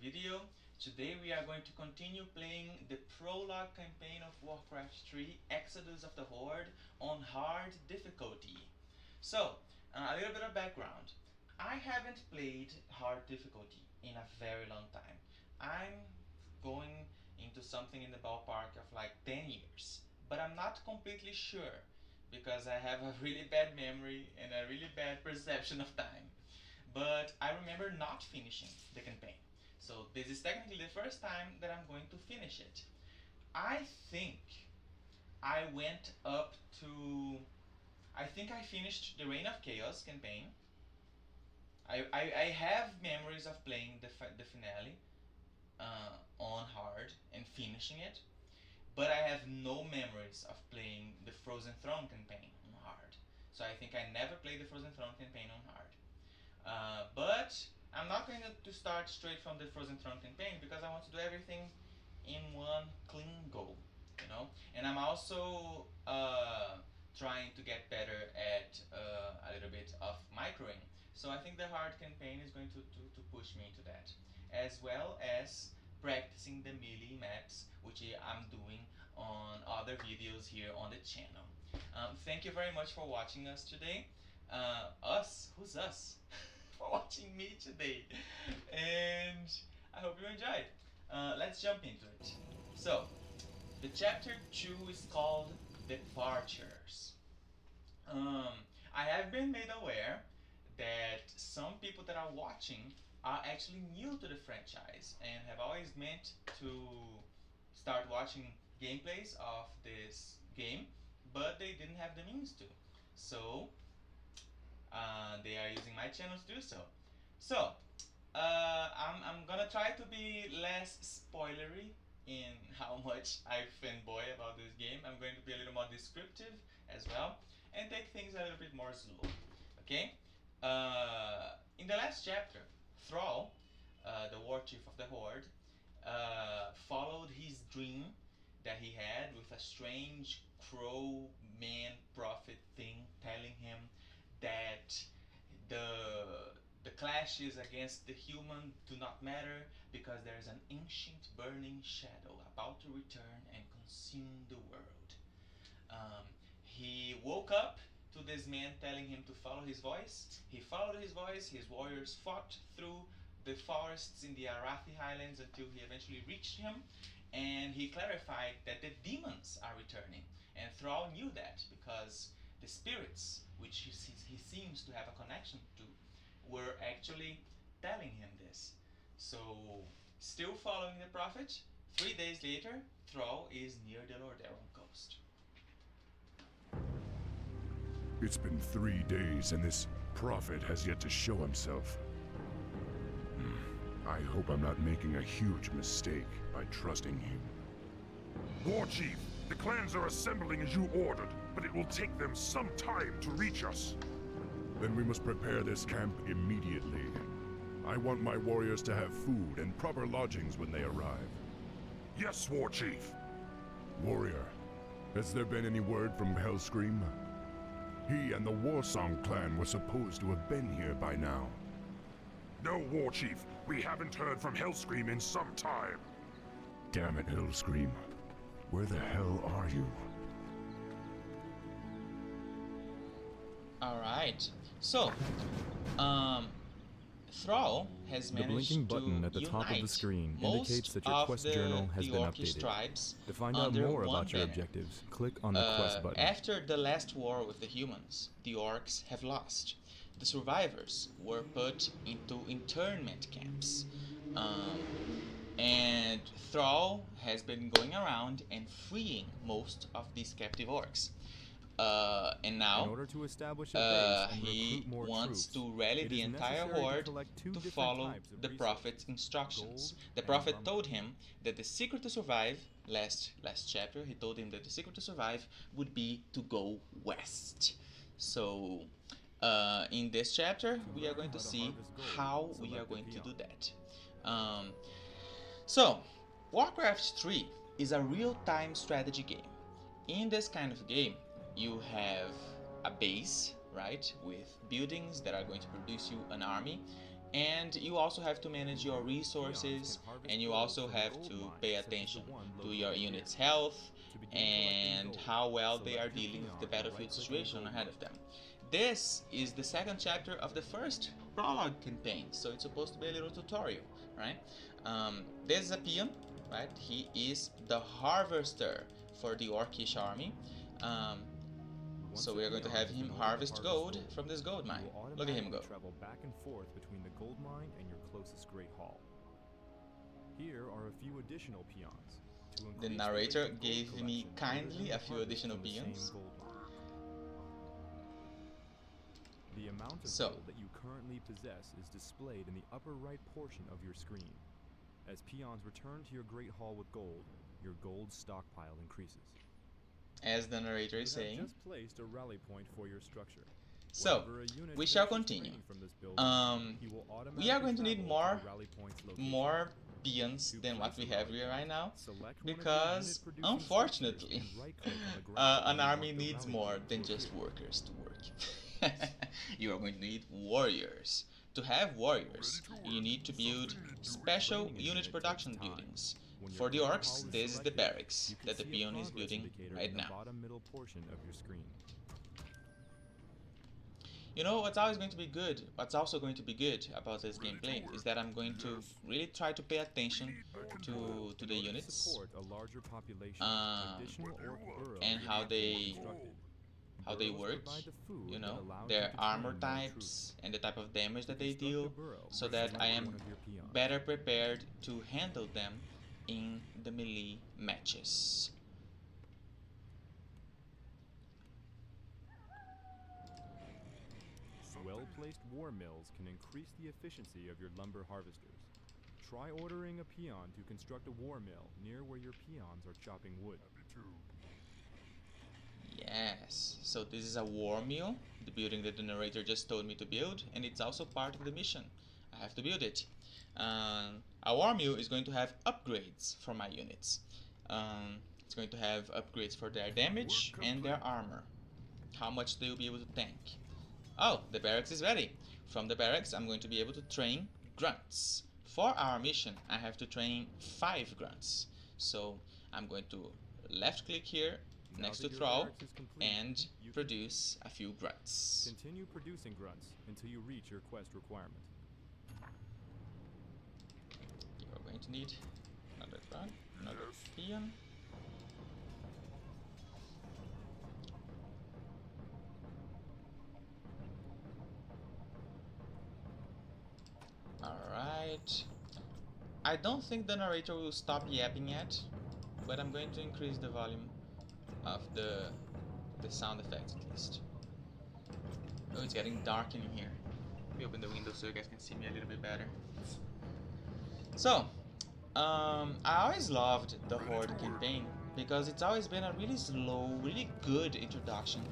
video. Today we are going to continue playing the Prologue Campaign of Warcraft 3, Exodus of the Horde, on hard difficulty. So, a little bit of background. I haven't played hard difficulty in a very long time. I'm going into something in the ballpark of like 10 years, but I'm not completely sure because I have a really bad memory and a really bad perception of time. But I remember not finishing the campaign. So this is technically the first time that I'm going to finish it. I think I went up to... I think I finished the Reign of Chaos campaign. I have memories of playing the finale on hard and finishing it, but I have no memories of playing the Frozen Throne campaign on hard. So I think I never played the Frozen Throne campaign on hard. But I'm not going to start straight from the Frozen Throne campaign because I want to do everything in one clean go, you know. And I'm also trying to get better at a little bit of microing. So I think the hard campaign is going to push me into that, as well as practicing the melee maps, which I'm doing on other videos here on the channel. Thank you very much for watching us today. Us? Who's us? For watching me today. And I hope you enjoyed. Let's jump into it. So, the chapter 2 is called Departures. I have been made aware that some people that are watching are actually new to the franchise and have always meant to start watching gameplays of this game, but they didn't have the means to. So, they are using my channel to do so. So, I'm gonna try to be less spoilery in how much I fanboy about this game. I'm going to be a little more descriptive as well and take things a little bit more slow. Okay? In the last chapter, Thrall, the war chief of the Horde, followed his dream that he had with a strange crow man prophet thing telling him that the clashes against the human do not matter because there is an ancient burning shadow about to return and consume the world. He woke up to this man telling him to follow his voice. He followed his voice. His warriors fought through the forests in the Arathi Highlands until he eventually reached him, and he clarified that the demons are returning. And Thrall knew that because the spirits, which he seems to have a connection to, were actually telling him this. So, still following the prophet, 3 days later, Thrall is near the Lordaeron coast. It's been 3 days and this prophet has yet to show himself. I hope I'm not making a huge mistake by trusting him. War Chief, the clans are assembling as you ordered, but it will take them some time to reach us. Then we must prepare this camp immediately. I want my warriors to have food and proper lodgings when they arrive. Yes, War Chief. Warrior, has there been any word from Hellscream? He and the Warsong clan were supposed to have been here by now. No, War Chief. We haven't heard from Hellscream in some time. Damn it, Hellscream. Where the hell are you? Alright, so, Thrall has The managed blinking button at the top of the screen indicates that your quest journal has been updated. Tribes To find out under more one about your banner. objectives, click on the quest button. After the last war with the humans, the orcs have lost. The survivors were put into internment camps. And Thrall has been going around and freeing most of these captive orcs. And In now order to establish a base and he recruit more wants troops, to rally it the is entire necessary horde collect two to different follow types of the resources: prophet's instructions. gold The and prophet lumber. told him that the secret to survive, last chapter, he told him that the secret to survive would be to go west. So, in this chapter, we are going to see how we are going to do that. So, Warcraft 3 is a real-time strategy game. In this kind of game, you have a base, right, with buildings that are going to produce you an army, and you also have to manage your resources, and you also have to pay attention to your unit's health and how well they are dealing with the battlefield situation ahead of them. This is the second chapter of the first Prologue Campaign, so it's supposed to be a little tutorial, right? This is a peon, right? He is the harvester for the Orcish army. So we are going to have him harvest gold from this gold mine. Look at him go. Travel back and forth between the gold mine and your closest great hall. Here are a few additional peons. The narrator gave me kindly a few additional peons. The amount of gold that you currently possess is displayed in the upper right portion of your screen. As peons return to your great hall with gold, your gold stockpile increases. As the narrator is saying. Just placed a rally point for your structure. So, we shall continue. We are going to need more peons than what we have here right now, because unfortunately, an army needs more than just workers to work. You are going to need warriors. To have warriors, you need to build special unit production buildings. For the orcs, this is the barracks that the peon is building right now. You know what's always going to be good, what's also going to be good about this gameplay is that I'm going to really try to pay attention to the units and how they work, you know, their armor types and the type of damage that they deal, so that I am better prepared to handle them in the melee matches. Well-placed war mills can increase the efficiency of your lumber harvesters. Try ordering a peon to construct a war mill near where your peons are chopping wood. Yes, so this is a war mill, the building that the narrator just told me to build, and it's also part of the mission. I have to build it. A war mill is going to have upgrades for my units. It's going to have upgrades for their damage and their armor. How much they will be able to tank. Oh, the barracks is ready. From the barracks, I'm going to be able to train grunts. For our mission, I have to train 5 grunts. So I'm going to left click here next to Thrall and produce a few grunts. Continue producing grunts until you reach your quest requirement. You're going to need another grunt, another peon. Alright. I don't think the narrator will stop yapping yet, but I'm going to increase the volume of the sound effects at least. Oh, it's getting dark in here. Let me open the window so you guys can see me a little bit better. So, I always loved the Horde campaign because it's always been a really slow, really good introduction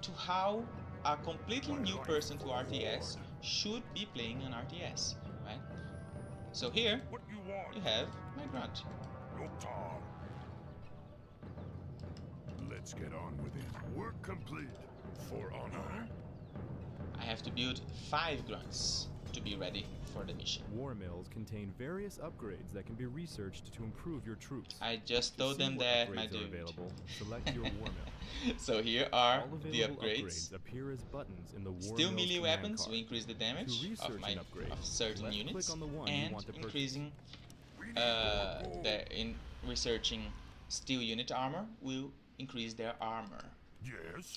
to how a completely new person to RTS should be playing an RTS, right? So here, you have my grunt. Let's get on with it. Work complete. For honor. I have to build 5 grunts to be ready for the mission. War mills contain various upgrades that can be researched to improve your troops. I just told them that, my dude. Available, select your war mill. So here are All the upgrades appear as buttons in the war Still mill's melee command weapons card. will increase the damage of certain left units, click on the one you and want to purchase. increasing in researching steel unit armor will increase their armor. Yes.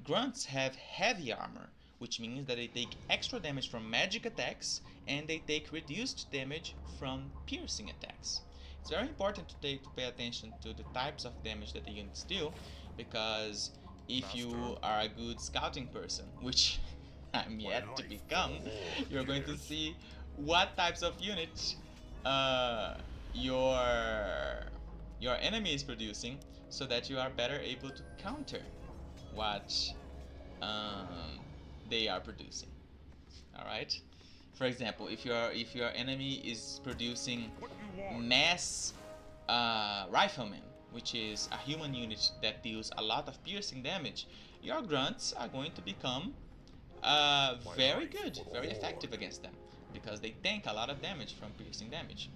Grunts have heavy armor, which means that they take extra damage from magic attacks and they take reduced damage from piercing attacks. It's very important to pay attention to the types of damage that the units deal, because if you are a good scouting person, which I'm yet to become, you're going to see what types of units your enemy is producing, so that you are better able to counter what they are producing. All right. For example, if your enemy is producing mass riflemen, which is a human unit that deals a lot of piercing damage, your grunts are going to become very good, very effective against them, because they tank a lot of damage from piercing damage.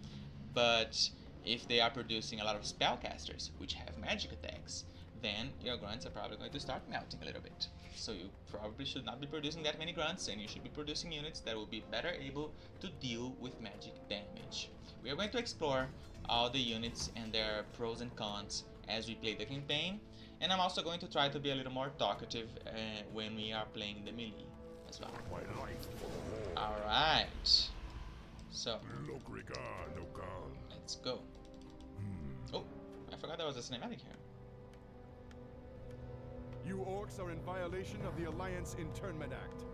But if they are producing a lot of spellcasters, which have magic attacks, then your grunts are probably going to start melting a little bit. So you probably should not be producing that many grunts, and you should be producing units that will be better able to deal with magic damage. We are going to explore all the units and their pros and cons as we play the campaign, and I'm also going to try to be a little more talkative when we are playing the melee as well. Alright, so let's go. Oh, I forgot there was a cinematic here. You orcs are in violation of the Alliance Internment Act.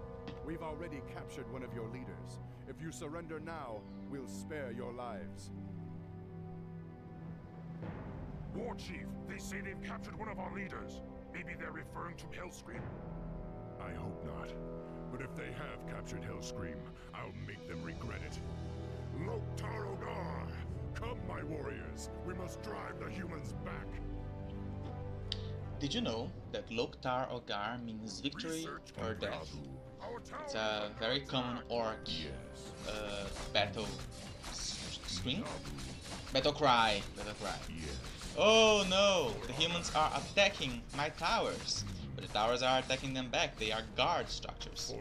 We've already captured one of your leaders. If you surrender now, we'll spare your lives. War Chief, they say they've captured one of our leaders. Maybe they're referring to Hellscream. I hope not. But if they have captured Hellscream, I'll make them regret it. Loktar Ogar! Come, my warriors. We must drive the humans back. Did you know that Loktar Ogar means victory or death? It's a very common orc battle scream? Battle cry. Oh no! The humans are attacking my towers. But the towers are attacking them back. They are guard structures.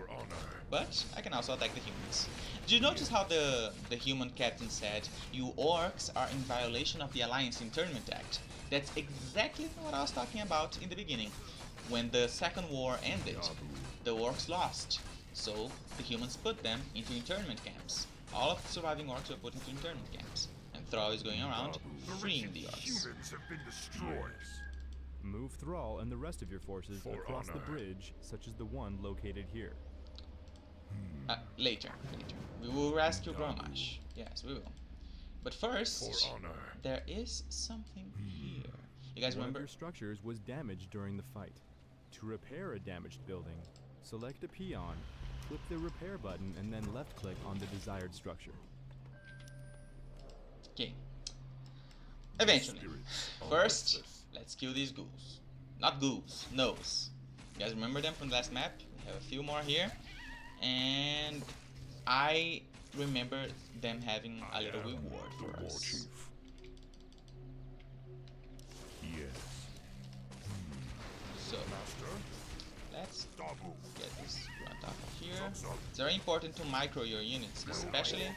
But I can also attack the humans. Did you notice how the human captain said, "You orcs are in violation of the Alliance Internment Act"? That's exactly what I was talking about in the beginning. When the second war ended, the orcs lost. So the humans put them into internment camps. All of the surviving orcs were put into internment camps. And Thrall is going around freeing the orcs. Humans have been destroyed. Move Thrall and the rest of your forces across the bridge, such as the one located here. Later. We will rescue Grommash. Yes, we will. But first, there is something here. You guys One remember? of your structures was damaged during the fight. To repair a damaged building, select a peon, click the repair button, and then left-click on the desired structure. Okay. Eventually. First, let's kill these ghouls. Not ghouls, gnolls. You guys remember them from the last map? We have a few more here. And I remember them having a little reward for us. So, let's get this grunt off of here. It's very important to micro your units, especially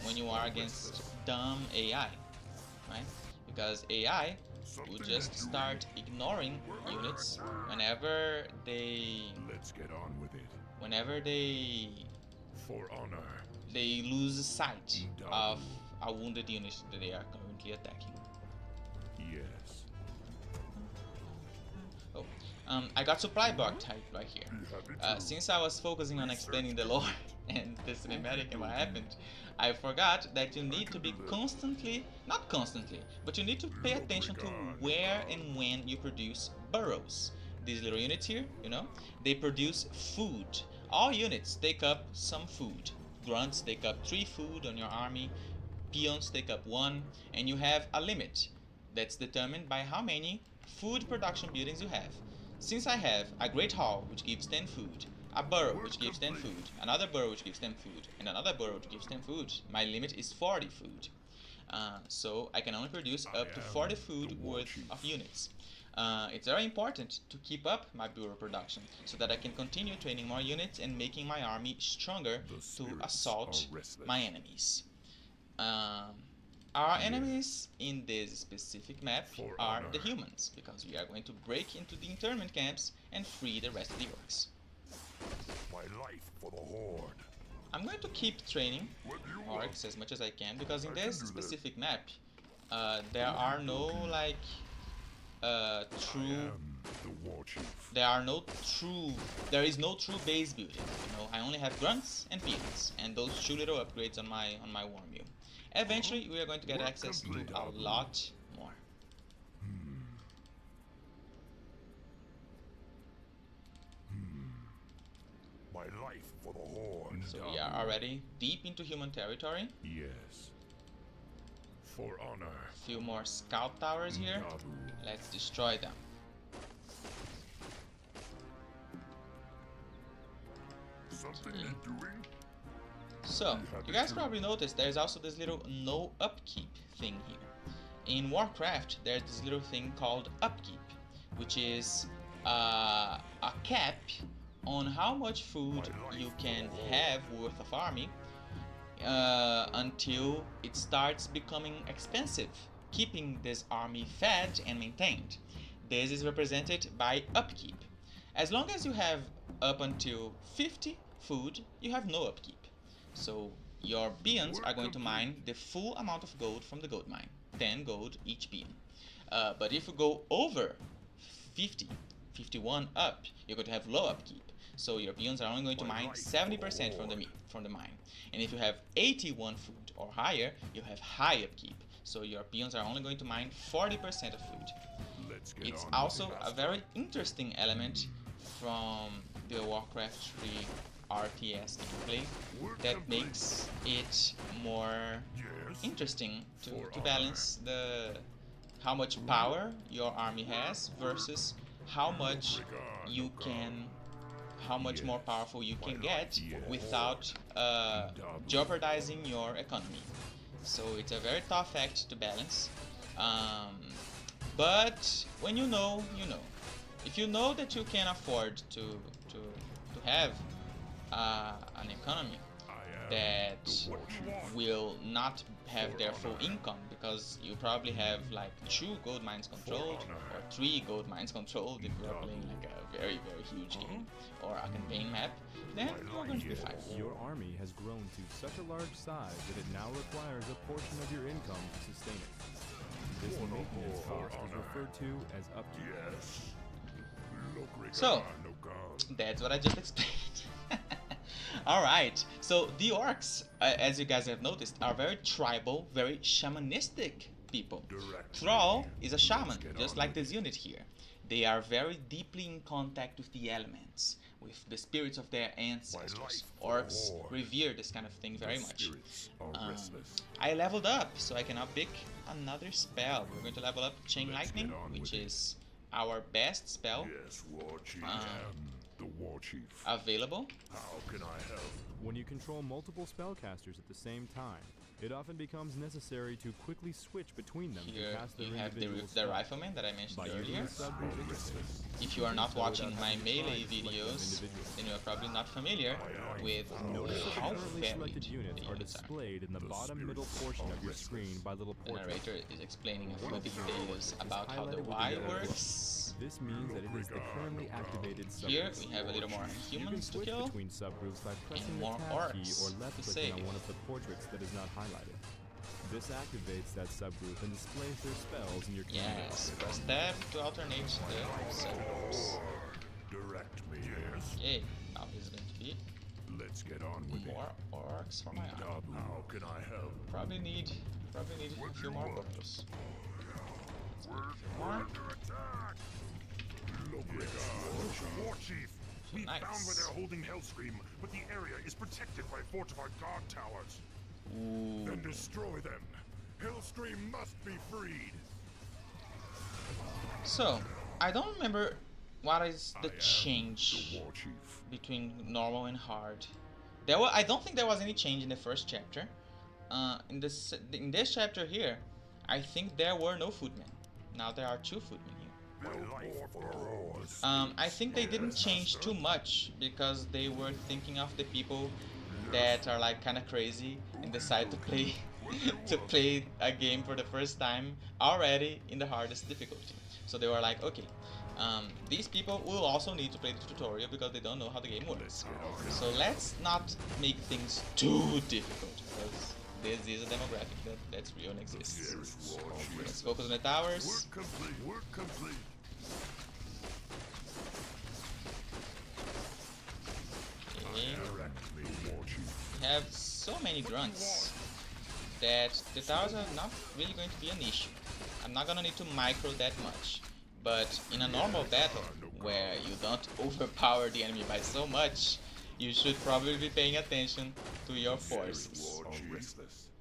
when you are against dumb AI, right? Because AI will just start ignoring units whenever they they lose sight of a wounded unit that they are currently attacking. I got supply block type right here. Since I was focusing on explaining the lore and the cinematic and what happened, I forgot that you need to be not constantly, but you need to pay attention to where and when you produce burrows. These little units here, you know, they produce food. All units take up some food. Grunts take up 3 food on your army, peons take up 1, and you have a limit that's determined by how many food production buildings you have. Since I have a great hall which gives 10 food, a burrow which gives 10 food, another burrow which gives 10 food, and another burrow which gives 10 food, my limit is 40 food. So I can only produce up to 40 food worth of units. It's very important to keep up my burrow production so that I can continue training more units and making my army stronger to assault my enemies. Our enemies in this specific map are the humans, because we are going to break into the internment camps and free the rest of the orcs. My life for the Horde. I'm going to keep training orcs as much as I can, because in this specific map, there are no like there is no true base building. You know, I only have grunts and peons, and those 2 little upgrades on my war mule. Eventually, we are going to get access to a lot more. My life for the Horde. So we are already deep into human territory. Yes. For honor. A few more scout towers here. Let's destroy them. something need doing? So, you guys probably noticed there's also this little no upkeep thing here. In Warcraft, there's this little thing called upkeep, which is a cap on how much food you can have worth of army until it starts becoming expensive, keeping this army fed and maintained. This is represented by upkeep. As long as you have up until 50 food, you have no upkeep. So your peons are going to mine the full amount of gold from the gold mine, 10 gold each peon. But if you go over 50, 51 up, you're going to have low upkeep. So your peons are only going to mine 70% from the mine. And if you have 81 food or higher, you have high upkeep. So your peons are only going to mine 40% of food. It's also a very interesting element from the Warcraft 3 RTS gameplay that makes it more interesting to balance how much power your army has versus how much more powerful you can get without jeopardizing your economy. So it's a very tough act to balance. But when you know, you know. If you know that you can afford to have an economy that will not have their full income, because you probably have like 2 gold mines controlled or 3 gold mines controlled if you are playing like a very huge game or a campaign map, then you're going to be fine. Your army has grown to such a large size that it now requires a portion of your income to sustain it. This maintenance cost is referred to as upkeep. So, that's what I just explained. Alright, so the orcs, as you guys have noticed, are very tribal, very shamanistic people. Thrall is a shaman, just like this unit here. They are very deeply in contact with the elements, with the spirits of their ancestors. Orcs revere this kind of thing very much. I leveled up, so I can now pick another spell. We're going to level up Chain Lightning, which is our best spell available. How can I help? When you control multiple spellcasters at the same time, it often becomes necessary to quickly switch between them Here to cast their you have individual the Rifleman that I mentioned By earlier. using the sub-group interface, If you are not watching my having to melee try to select them videos, individually. then you are probably not familiar with Notice that how the currently varied selected the units are units are. displayed in the bottom middle portion of your screen by little The portraits. narrator is explaining a few details about how the highlighted with Y the yellow works. This means that it is the currently activated subgroup. Here we have a little more You can humans to switch kill. between subgroups by pressing the more tab key orcs or left to clicking on save. one of the portraits that is not highlighted. This activates that subgroup and displays their spells in your command. Yes, press tab to alternate the subgroups. Direct me. Yes. Yay, now this is going to be Let's get on with it. more orcs for my army. How can I help? Probably need a few more portals. More. Under attack! War Chief, we Nice. found where they're holding Hellscream, but the area is protected by fortified guard towers. Ooh. Then destroy them. Hellscream must be freed. So, I don't remember what is the I am change the War Chief. between normal and hard. I don't think there was any change in the first chapter. In this chapter here, I think there were no footmen. Now there are 2 footmen here. I think they didn't change too much because they were thinking of the people that are like kind of crazy and decide to play to play a game for the first time already in the hardest difficulty. So they were like, okay, these people will also need to play the tutorial because they don't know how the game works. So let's not make things too difficult because this is a demographic that's real and exists. Let's focus on the towers. Work complete. Work complete. Okay. Direct me, War Chief. We have so many grunts that the towers are not really going to be an issue. I'm not gonna need to micro that much. But in a normal battle, where you don't overpower the enemy by so much, you should probably be paying attention to your forces.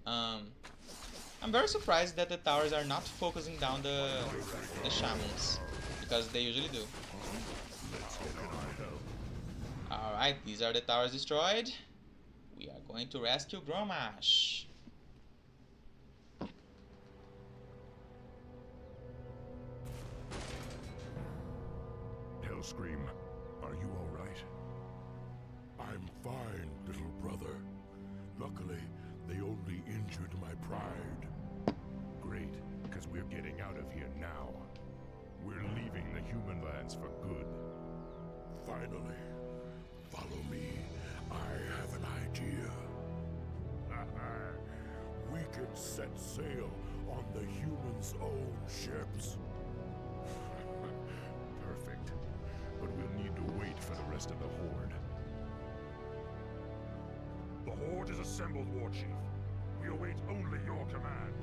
I'm very surprised that the towers are not focusing down the shamans, because they usually do. Alright, these are the towers destroyed. We are going to rescue Gromash. Hellscream, are you all right? I'm fine, little brother. Luckily, they only injured my pride. Great, because we're getting out of here now. We're leaving the human lands for good. Finally, follow me. I have an idea. We can set sail on the humans' own ships. Perfect. But we'll need to wait for the rest of the Horde. The Horde is assembled, Warchief. We await only your command.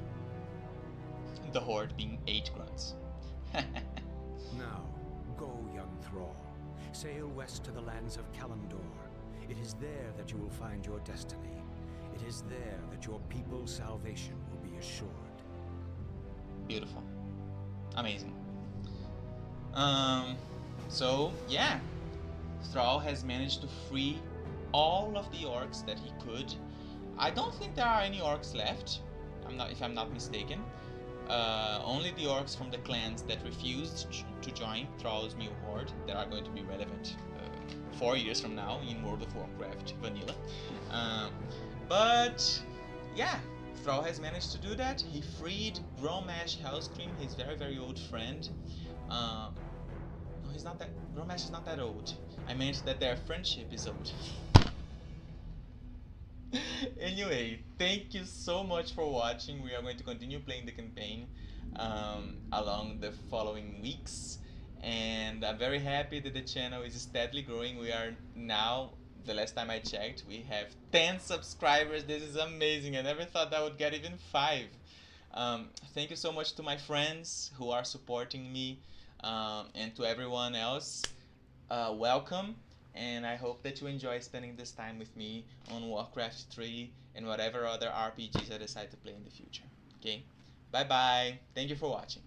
The Horde being 8 grunts. Now, go, young thrall. Sail west to the lands of Kalimdor. It is there that you will find your destiny. It is there that your people's salvation will be assured. Beautiful. Amazing. So, yeah. Thrall has managed to free all of the orcs that he could. I don't think there are any orcs left, if I'm not mistaken. Only the orcs from the clans that refused to join Thrall's new horde that are going to be relevant 4 years from now in World of Warcraft Vanilla. But yeah, Thrall has managed to do that. He freed Gromash Hellscream, his very, very old friend. No, he's not that. Gromash is not that old. I meant that their friendship is old. Anyway, thank you so much for watching. We are going to continue playing the campaign along the following weeks, and I'm very happy that the channel is steadily growing. We are now, the last time I checked, we have 10 subscribers. This is amazing. I never thought I would get even 5. Thank you so much to my friends who are supporting me, and to everyone else. Welcome. And I hope that you enjoy spending this time with me on Warcraft 3 and whatever other RPGs I decide to play in the future. Okay? Bye bye. Thank you for watching.